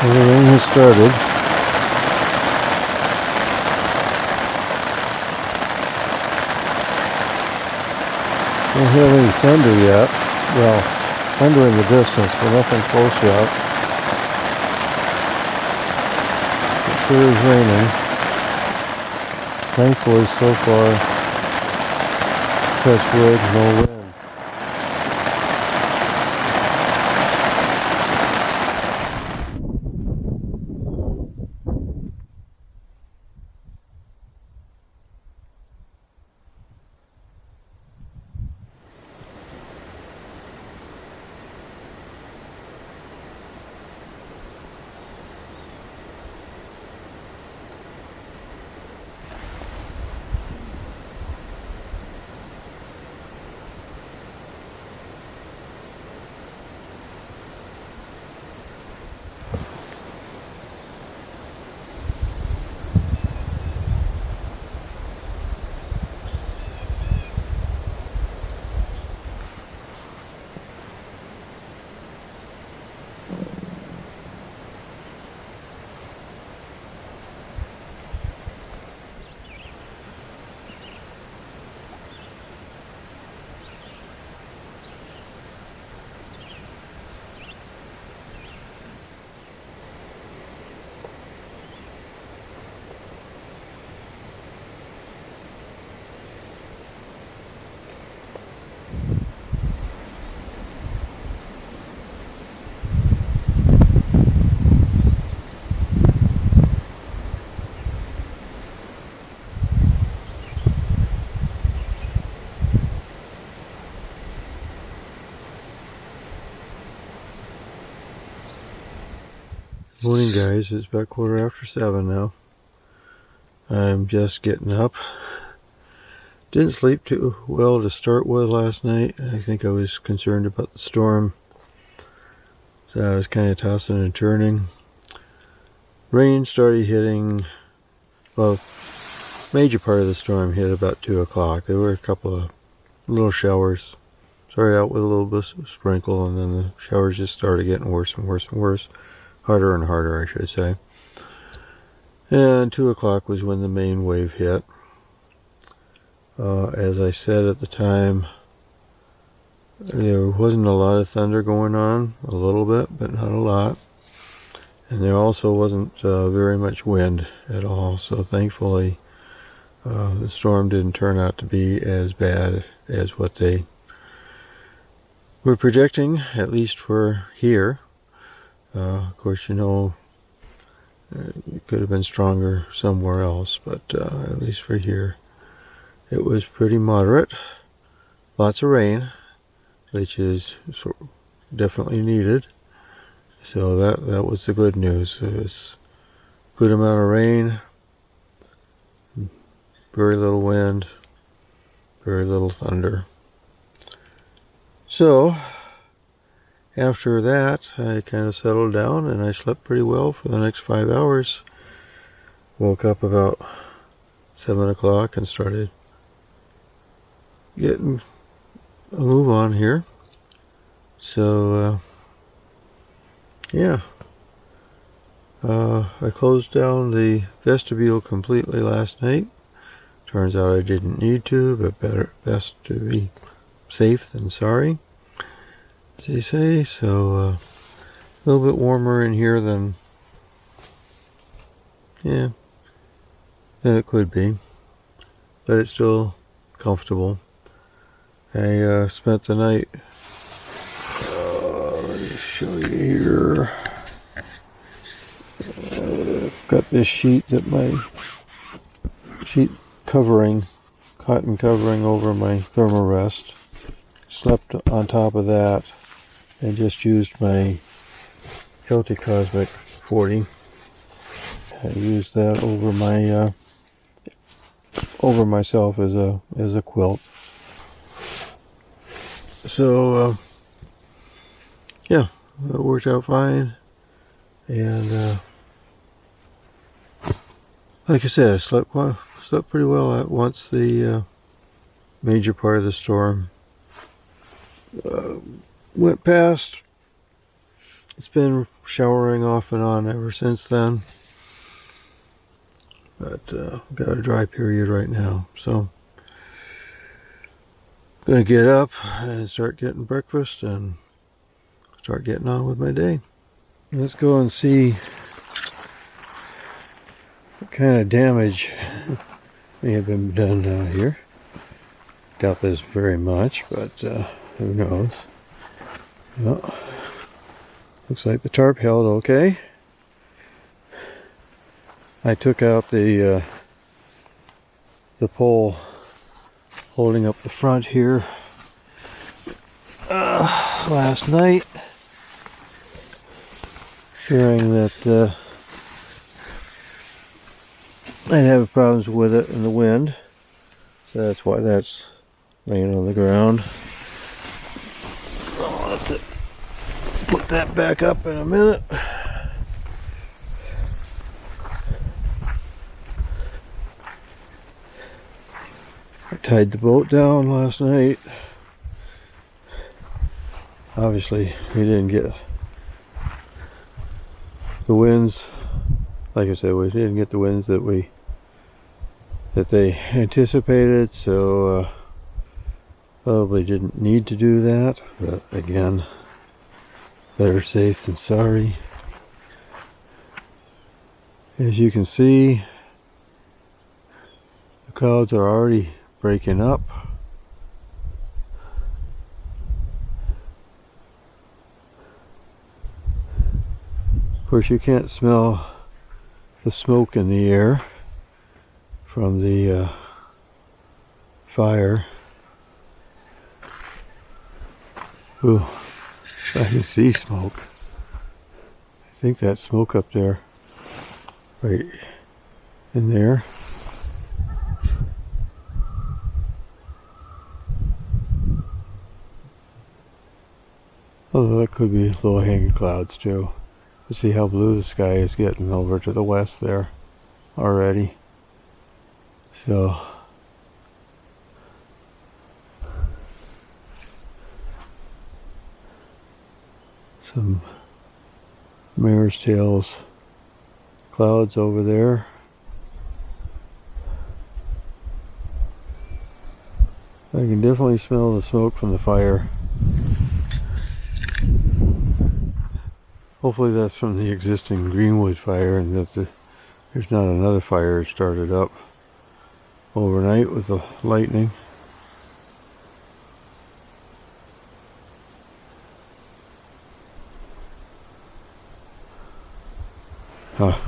The rain has started. Don't have any thunder yet. Well, thunder in the distance, but nothing close yet. It sure is raining. Thankfully, so far, touch wood, no wind. Morning, guys. It's about 7:15 now. I'm just getting up. Didn't sleep too well to start with last night. I think I was concerned about the storm, so I was kind of tossing and turning. Rain started hitting, well, major part of the storm hit about 2 o'clock. There were a couple of little showers. Started out with a little bit of sprinkle, and then the showers just started getting worse and worse and worse. Harder and harder, I should say. And 2 o'clock was when the main wave hit. As I said at the time, there wasn't a lot of thunder going on, a little bit, but not a lot. And there also wasn't very much wind at all, so thankfully the storm didn't turn out to be as bad as what they were projecting, at least for here. Of course, you know, it could have been stronger somewhere else, but at least for here, it was pretty moderate. Lots of rain, which is definitely needed. So that was the good news. It was a good amount of rain, very little wind, very little thunder. So after that, I kind of settled down and I slept pretty well for the next 5 hours. Woke up about 7 o'clock and started getting a move on here. So, yeah. I closed down the vestibule completely last night. Turns out I didn't need to, but best to be safe than sorry, as they say. So a little bit warmer in here than it could be, but it's still comfortable. I spent the night, let me show you here. Got this sheet covering, cotton covering over my thermarest. Slept on top of that and just used my Celtic Cosmic 40. I used that over myself as a quilt. So yeah, it worked out fine. And like I said, I slept pretty well once the major part of the storm went past. It's been showering off and on ever since then. But got a dry period right now, so gonna get up and start getting breakfast and start getting on with my day. Let's go and see what kind of damage may have been done down here. Doubt there's very much, but who knows. Well, looks like the tarp held okay. I took out the pole holding up the front here last night, fearing that I'd have problems with it in the wind. So that's why that's laying on the ground. I'll have to put that back up in a minute. I tied the boat down last night. Obviously, we didn't get the winds. Like I said, we didn't get the winds that they anticipated, so probably didn't need to do that. But again, better safe than sorry. As you can see, the clouds are already breaking up. Of course, you can't smell the smoke in the air from the fire. Ooh, I can see smoke. I think that smoke up there, right in there. Although that could be low-hanging clouds too. You see how blue the sky is getting over to the west there already. So some mare's tails clouds over there. I can definitely smell the smoke from the fire. Hopefully that's from the existing Greenwood fire and that there's not another fire started up overnight with the lightning. Well,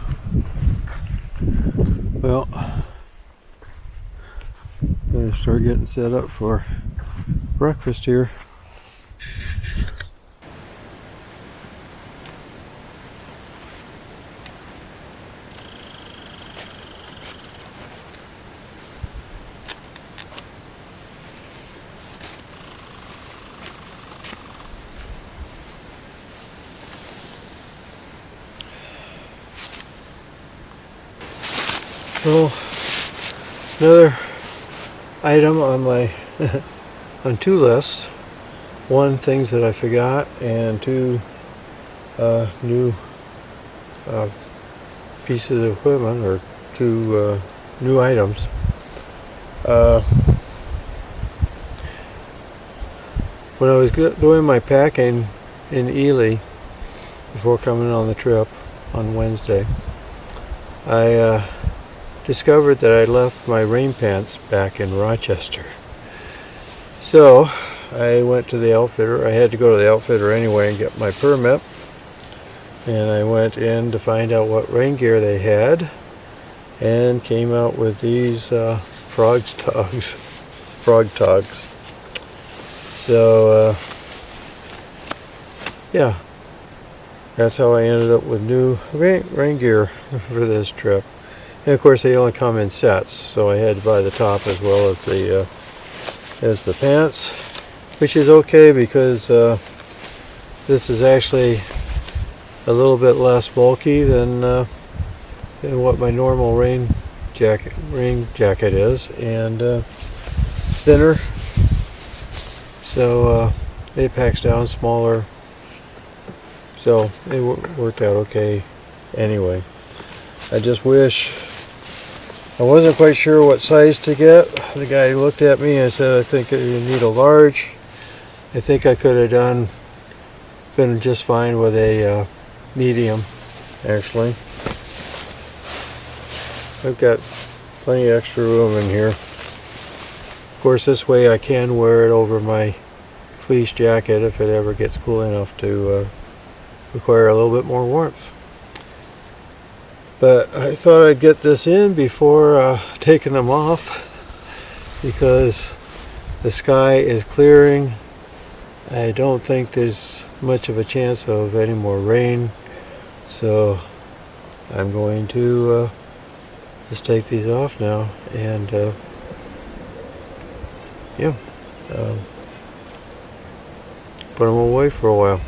gonna start getting set up for breakfast here. So, another item on my on two lists. One, things that I forgot, and two, new pieces of equipment, or two new items. When I was doing my packing in Ely before coming on the trip on Wednesday, I discovered that I left my rain pants back in Rochester. So I went to the outfitter. I had to go to the outfitter anyway and get my permit. And I went in to find out what rain gear they had, and came out with these frog togs. So yeah, that's how I ended up with new rain gear for this trip. And of course they only come in sets, so I had to buy the top as well as the pants, which is okay because this is actually a little bit less bulky than what my normal rain jacket is, and thinner, so it packs down smaller So it worked out okay anyway. I just wish, I wasn't quite sure what size to get. The guy looked at me and said, I think you need a large. I think I could have been just fine with a medium, actually. I've got plenty of extra room in here. Of course, this way I can wear it over my fleece jacket if it ever gets cool enough to require a little bit more warmth. But I thought I'd get this in before taking them off, because the sky is clearing. I don't think there's much of a chance of any more rain, so I'm going to just take these off now and put them away for a while.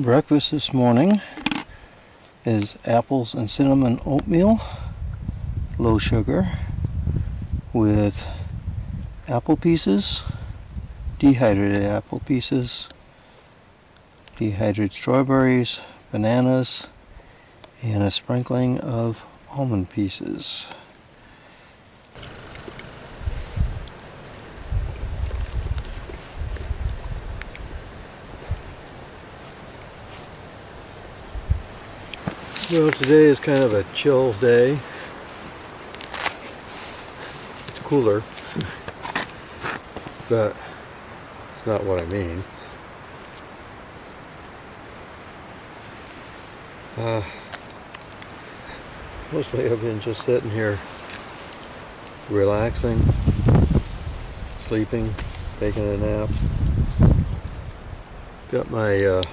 Breakfast this morning is apples and cinnamon oatmeal, low sugar, with apple pieces, dehydrated apple pieces, dehydrated strawberries, bananas, and a sprinkling of almond pieces. Well, today is kind of a chill day. It's cooler, but it's not what I mean. Mostly I've been just sitting here relaxing, sleeping, taking a nap. Got my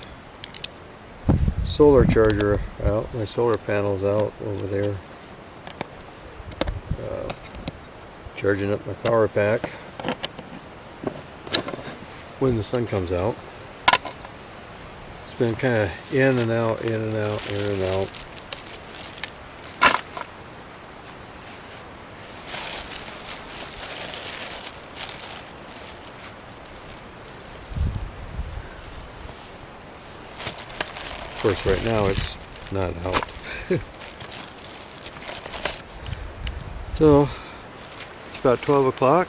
solar charger out, my solar panels out over there. Charging up my power pack when the sun comes out. It's been kind of in and out, in and out, in and out. Of course, right now it's not out. So it's about 12 o'clock.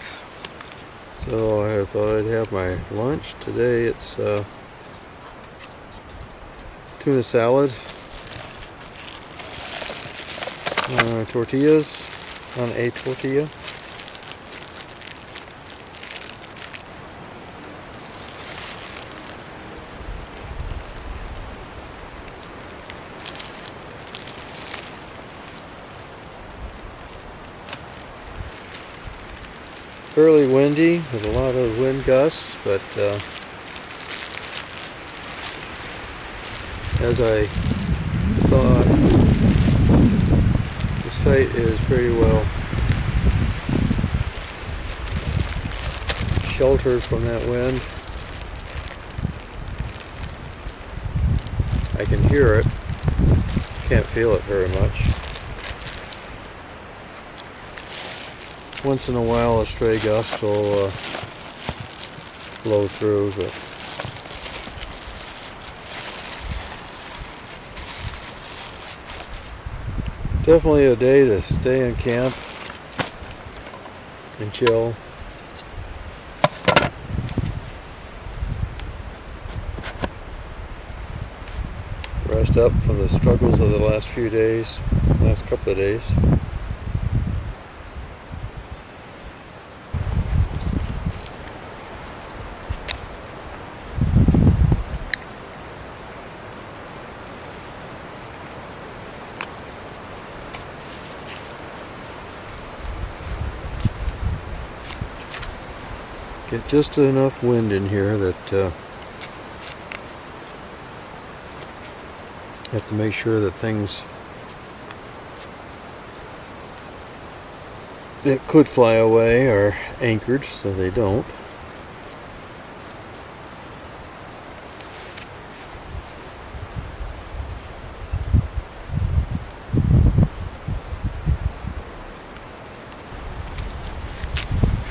So I thought I'd have my lunch. Today it's tuna salad, tortillas on a tortilla. Fairly windy, with a lot of wind gusts, but as I thought, the site is pretty well sheltered from that wind. I can hear it, can't feel it very much. Once in a while a stray gust will blow through, but definitely a day to stay in camp and chill. rest up from the struggles of the last few days, last couple of days. Get just enough wind in here that have to make sure that things that could fly away are anchored so they don't.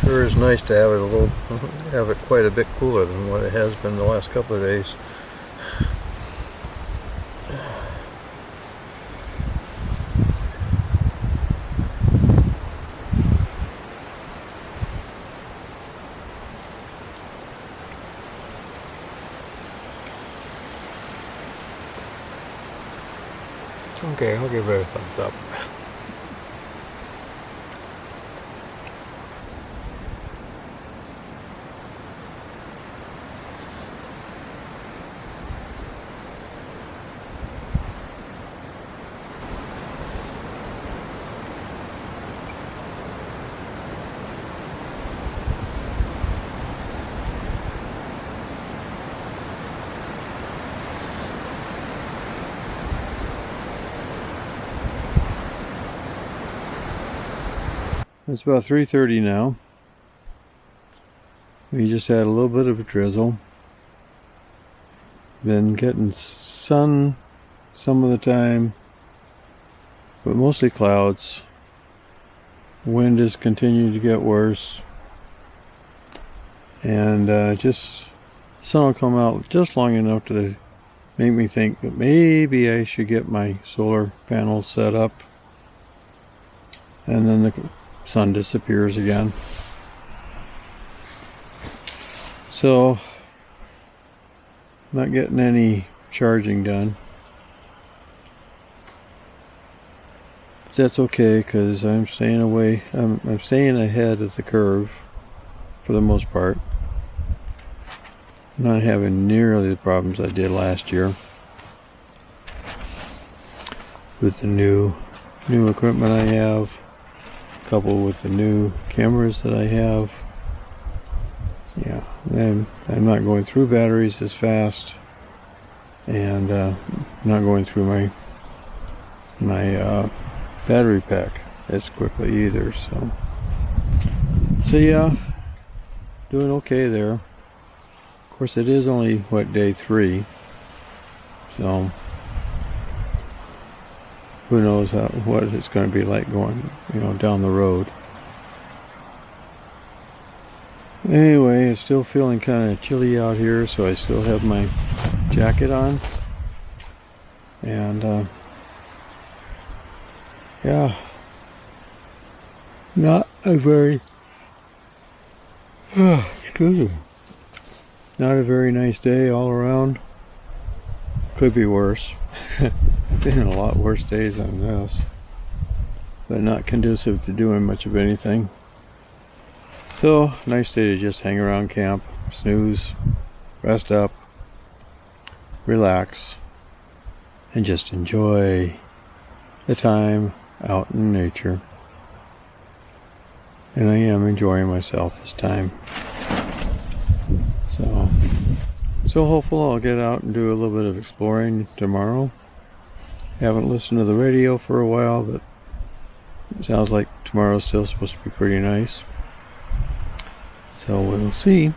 Sure is nice to have it quite a bit cooler than what it has been the last couple of days. Okay, I'll give it a thumbs up. It's about 3:30 now. We just had a little bit of a drizzle. Been getting sun some of the time, but mostly clouds. Wind has continued to get worse. And just sun will come out just long enough to make me think that maybe I should get my solar panels set up. And then the sun disappears again. So, not getting any charging done. But that's okay, because I'm staying away. I'm staying ahead of the curve for the most part. Not having nearly the problems I did last year with the new equipment I have, coupled with the new cameras that I have. Yeah, and I'm not going through batteries as fast, and not going through my battery pack as quickly either. So yeah, doing okay there. Of course, it is only day 3, so who knows what it's going to be like going, down the road. Anyway, it's still feeling kind of chilly out here, so I still have my jacket on. And yeah, not a very excuse me, not a very nice day all around. Could be worse. Been a lot worse days than this, but not conducive to doing much of anything. So, nice day to just hang around camp, snooze, rest up, relax, and just enjoy the time out in nature. And I am enjoying myself this time. So hopeful I'll get out and do a little bit of exploring tomorrow. Haven't listened to the radio for a while, but it sounds like tomorrow's still supposed to be pretty nice. So we'll see.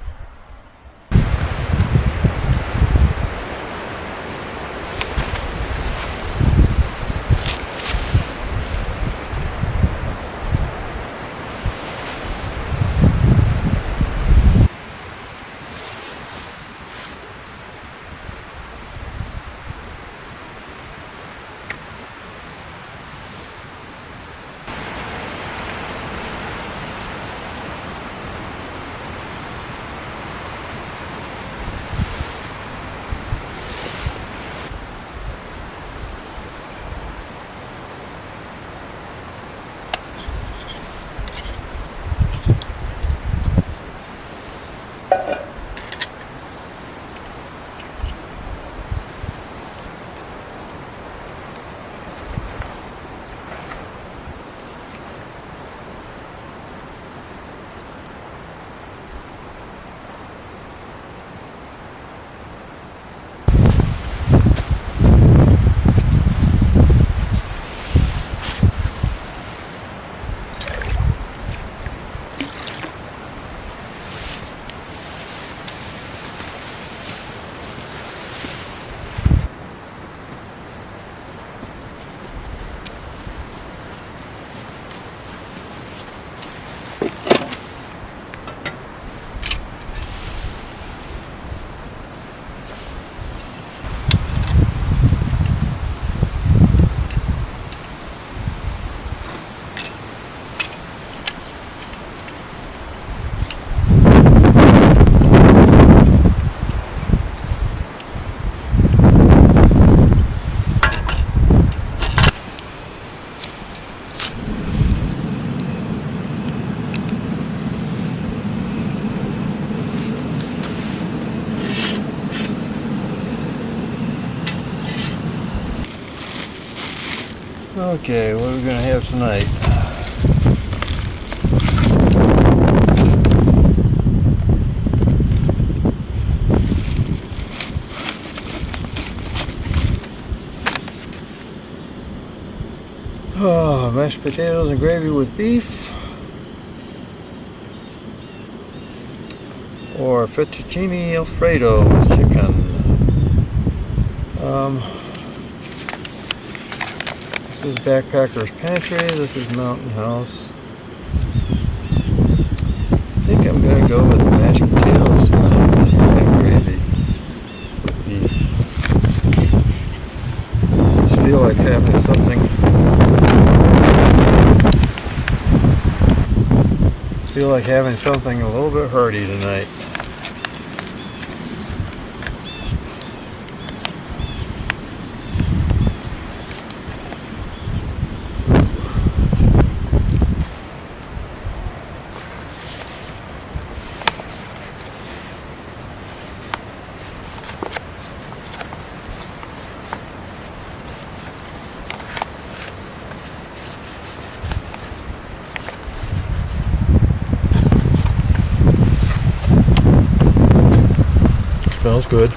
Okay, what are we gonna have tonight? Oh, mashed potatoes and gravy with beef, or fettuccine alfredo with chicken. This is Backpacker's Pantry. This is Mountain House. I think I'm gonna go with the mashed potatoes tonight and gravy with beef. I just feel like having something. Feel like having something a little bit hearty tonight. Smells good.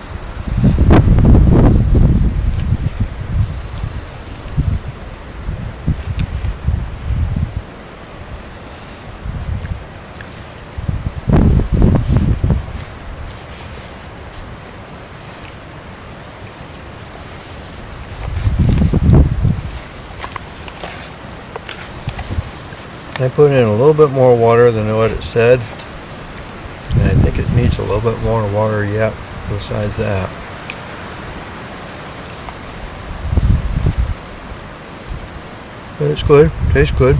I put in a little bit more water than what it said, and I think it needs a little bit more water yet besides that. But it's good, tastes good.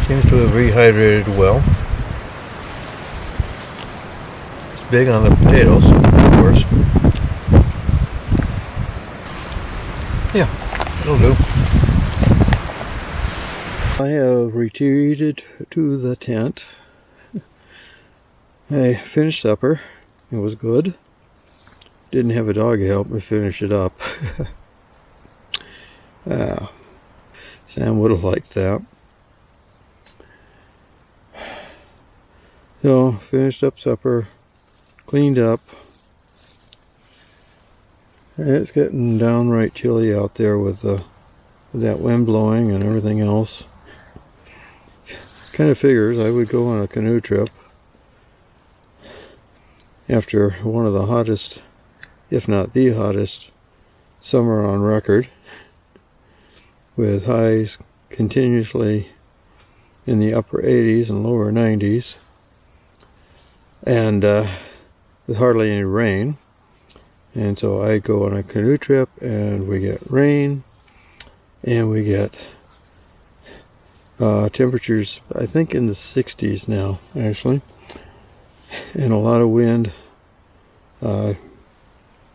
Seems to have rehydrated well. It's big on the potatoes, of course. Yeah, it'll do. I have retreated to the tent. I finished supper. It was good. Didn't have a dog to help me finish it up. Sam would have liked that. So, finished up supper, cleaned up. It's getting downright chilly out there with that wind blowing and everything else. Kind of figures I would go on a canoe trip after one of the hottest, if not the hottest, summer on record, with highs continuously in the upper 80s and lower 90s, and with hardly any rain. And so I go on a canoe trip and we get rain and we get temperatures, I think, in the 60s now, actually, and a lot of wind,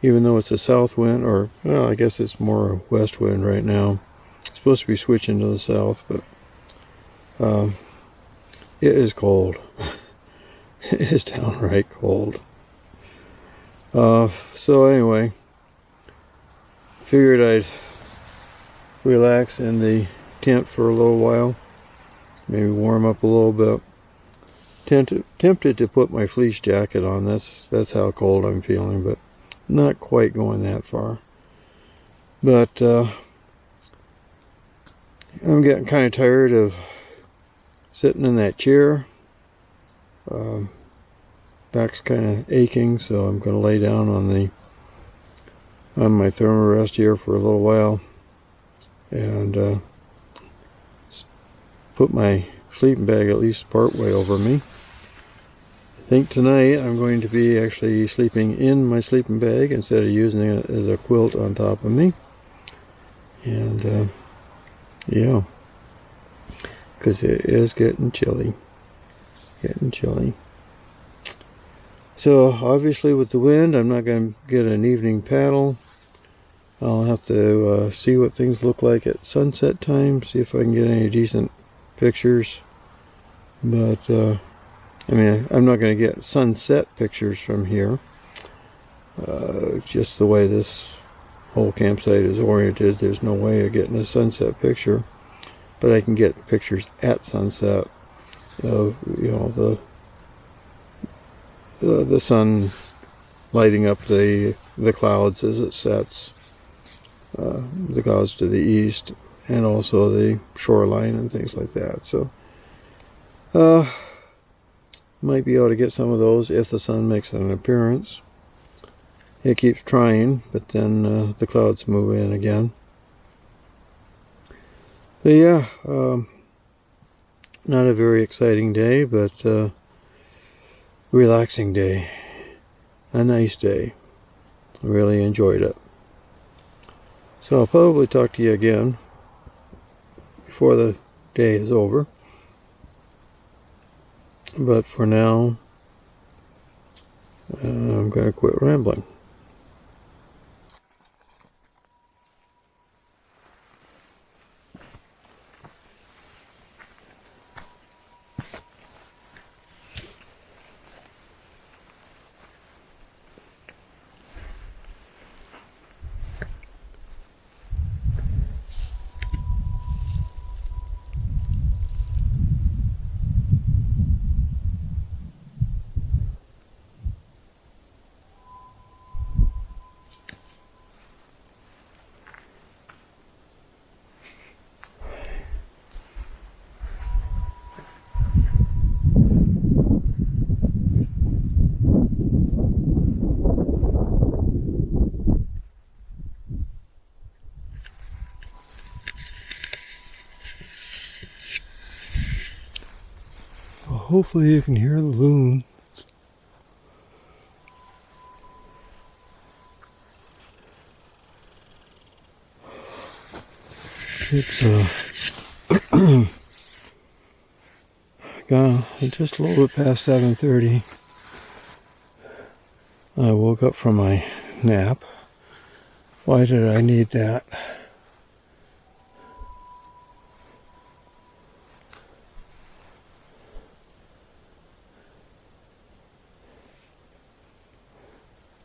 even though it's a south wind, or well, I guess it's more a west wind right now. It's supposed to be switching to the south, but It is cold. It is downright cold. So anyway, figured I'd relax in the tent for a little while, maybe warm up a little bit. Tempted to put my fleece jacket on. That's how cold I'm feeling, but not quite going that far. But I'm getting kind of tired of sitting in that chair. Back's kind of aching, so I'm going to lay down on my thermarest here for a little while and put my sleeping bag at least part way over me. I think tonight I'm going to be actually sleeping in my sleeping bag instead of using it as a quilt on top of me. And yeah, because it is getting chilly. So obviously with the wind, I'm not going to get an evening paddle. I'll have to see what things look like at sunset time, see if I can get any decent pictures. But I mean, I'm not going to get sunset pictures from here. Just the way this whole campsite is oriented, there's no way of getting a sunset picture. But I can get pictures at sunset of, you know, the sun lighting up the clouds as it sets, the clouds to the east, and also the shoreline and things like that. So might be able to get some of those if the sun makes an appearance. It keeps trying, but then the clouds move in again. But yeah, not a very exciting day, but relaxing day. A nice day. I really enjoyed it. So I'll probably talk to you again before the day is over. But for now, I'm going to quit rambling. Hopefully you can hear the loon. It's gone just a little bit past 7:30. I woke up from my nap. Why did I need that?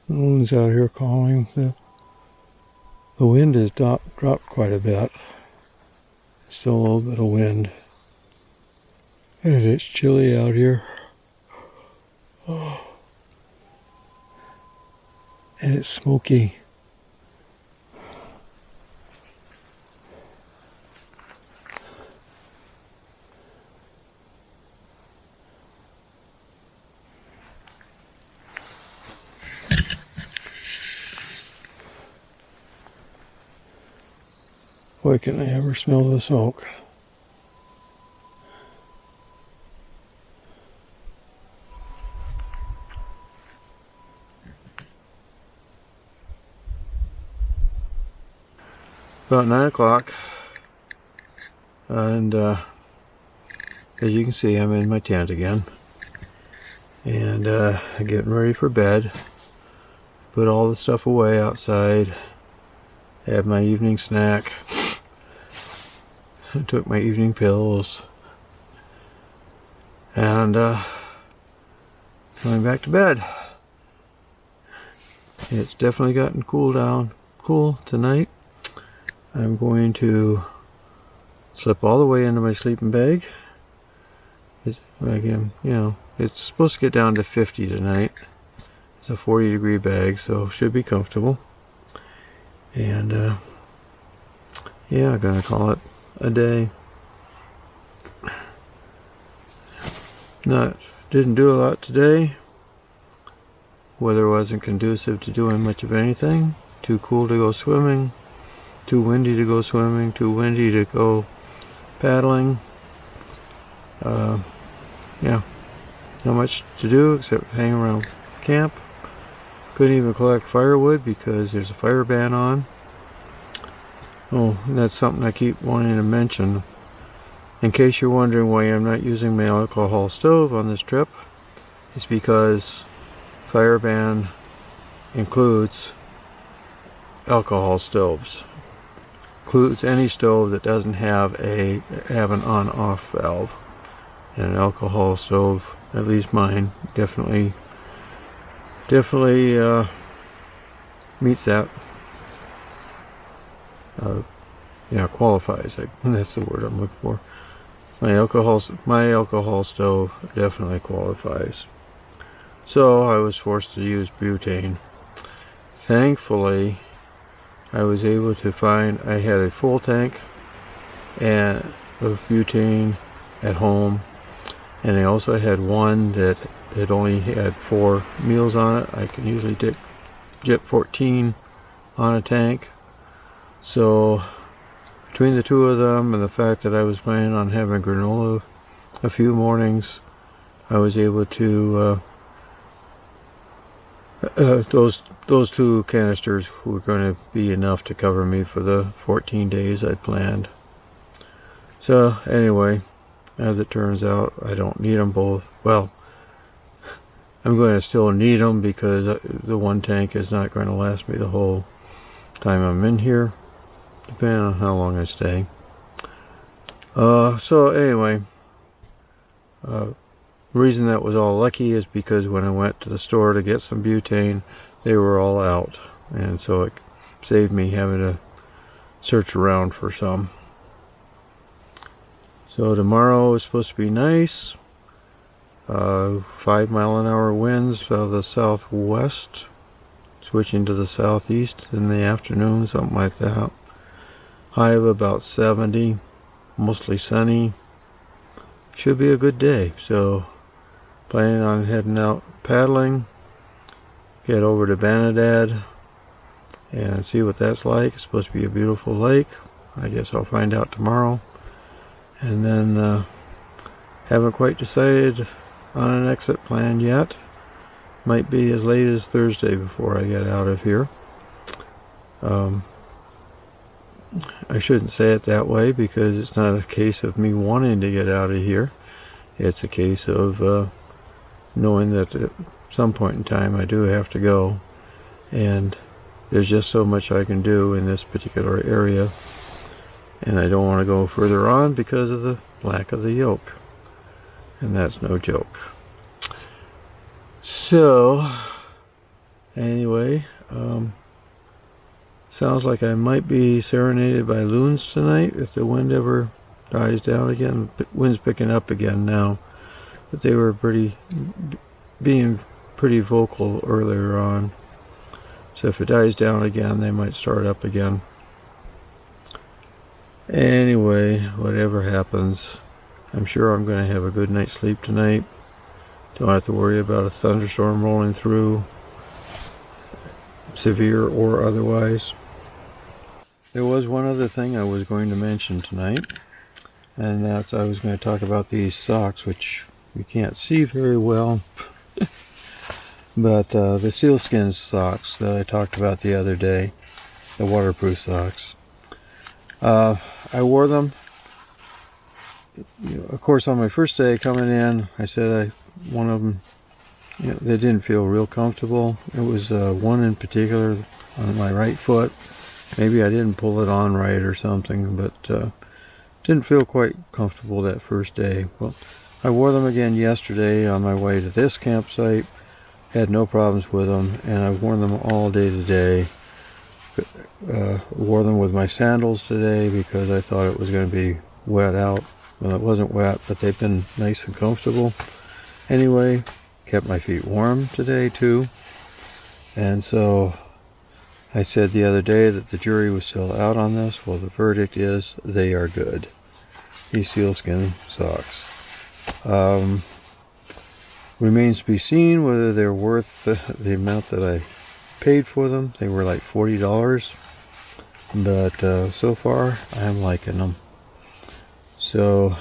The loon's out here calling. The wind has dropped quite a bit. Still a little bit of wind. And it's chilly out here. Oh. And it's smoky. Boy, can I ever smell the smoke. About 9 o'clock, and as you can see, I'm in my tent again, and getting ready for bed. Put all the stuff away outside, have my evening snack. I took my evening pills, and going back to bed. It's definitely gotten cool tonight. I'm going to slip all the way into my sleeping bag. Again, you know, it's supposed to get down to 50 tonight. It's a 40-degree bag, so should be comfortable. And yeah, I'm gonna call it a day. Didn't do a lot today. Weather wasn't conducive to doing much of anything. Too cool to go swimming, too windy to go swimming, too windy to go paddling. Yeah, not much to do except hang around camp. Couldn't even collect firewood because there's a fire ban on. Oh, and that's something I keep wanting to mention. In case you're wondering why I'm not using my alcohol stove on this trip, it's because fire ban includes alcohol stoves. Includes any stove that doesn't have an on-off valve. And an alcohol stove, at least mine, definitely meets that. Yeah, qualifies. That's the word I'm looking for. My alcohol stove definitely qualifies. So I was forced to use butane. Thankfully, I was able to find, I had a full tank of butane at home, and I also had one that only had 4 meals on it. I can usually get 14 on a tank. So between the two of them and the fact that I was planning on having granola a few mornings, I was able to those 2 canisters were going to be enough to cover me for the 14 days I'd planned. So anyway, as it turns out, I don't need them both. Well, I'm going to still need them because the one tank is not going to last me the whole time I'm in here, depending on how long I stay. So anyway, the reason that was all lucky is because when I went to the store to get some butane, they were all out, and so it saved me having to search around for some. So tomorrow is supposed to be nice. 5-mile-an-hour winds out of the southwest, switching to the southeast in the afternoon, something like that. High of about 70, mostly sunny. Should be a good day. So planning on heading out paddling, get over to Banadad and see what that's like. It's supposed to be a beautiful lake. I guess I'll find out tomorrow. And then haven't quite decided on an exit plan yet. Might be as late as Thursday before I get out of here. I shouldn't say it that way because it's not a case of me wanting to get out of here. It's a case of knowing that at some point in time I do have to go, and there's just so much I can do in this particular area, and I don't want to go further on because of the lack of the yoke, and that's no joke. So anyway, sounds like I might be serenaded by loons tonight if the wind ever dies down again. The wind's picking up again now, but they were being pretty vocal earlier on. So if it dies down again, they might start up again. Anyway, whatever happens, I'm sure I'm going to have a good night's sleep tonight. Don't have to worry about a thunderstorm rolling through, severe or otherwise. There was one other thing I was going to mention tonight, and that's I was going to talk about these socks, which you can't see very well. But the sealskin socks that I talked about the other day, the waterproof socks. I wore them. Of course, on my first day coming in, I said one of them, they didn't feel real comfortable. It was one in particular on my right foot. Maybe I didn't pull it on right or something, but didn't feel quite comfortable that first day. Well, I wore them again yesterday on my way to this campsite. Had no problems with them, and I've worn them all day today. Wore them with my sandals today because I thought it was going to be wet out. Well, it wasn't wet, but they've been nice and comfortable. Anyway, kept my feet warm today too. And so I said the other day that the jury was still out on this. Well, the verdict is they are good. These sealskin socks. Remains to be seen whether they're worth the amount that I paid for them. They were like $40, but so far I'm liking them. So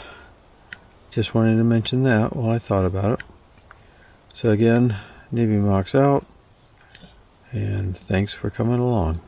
just wanted to mention that while I thought about it. So again, Navy Mox out, and thanks for coming along.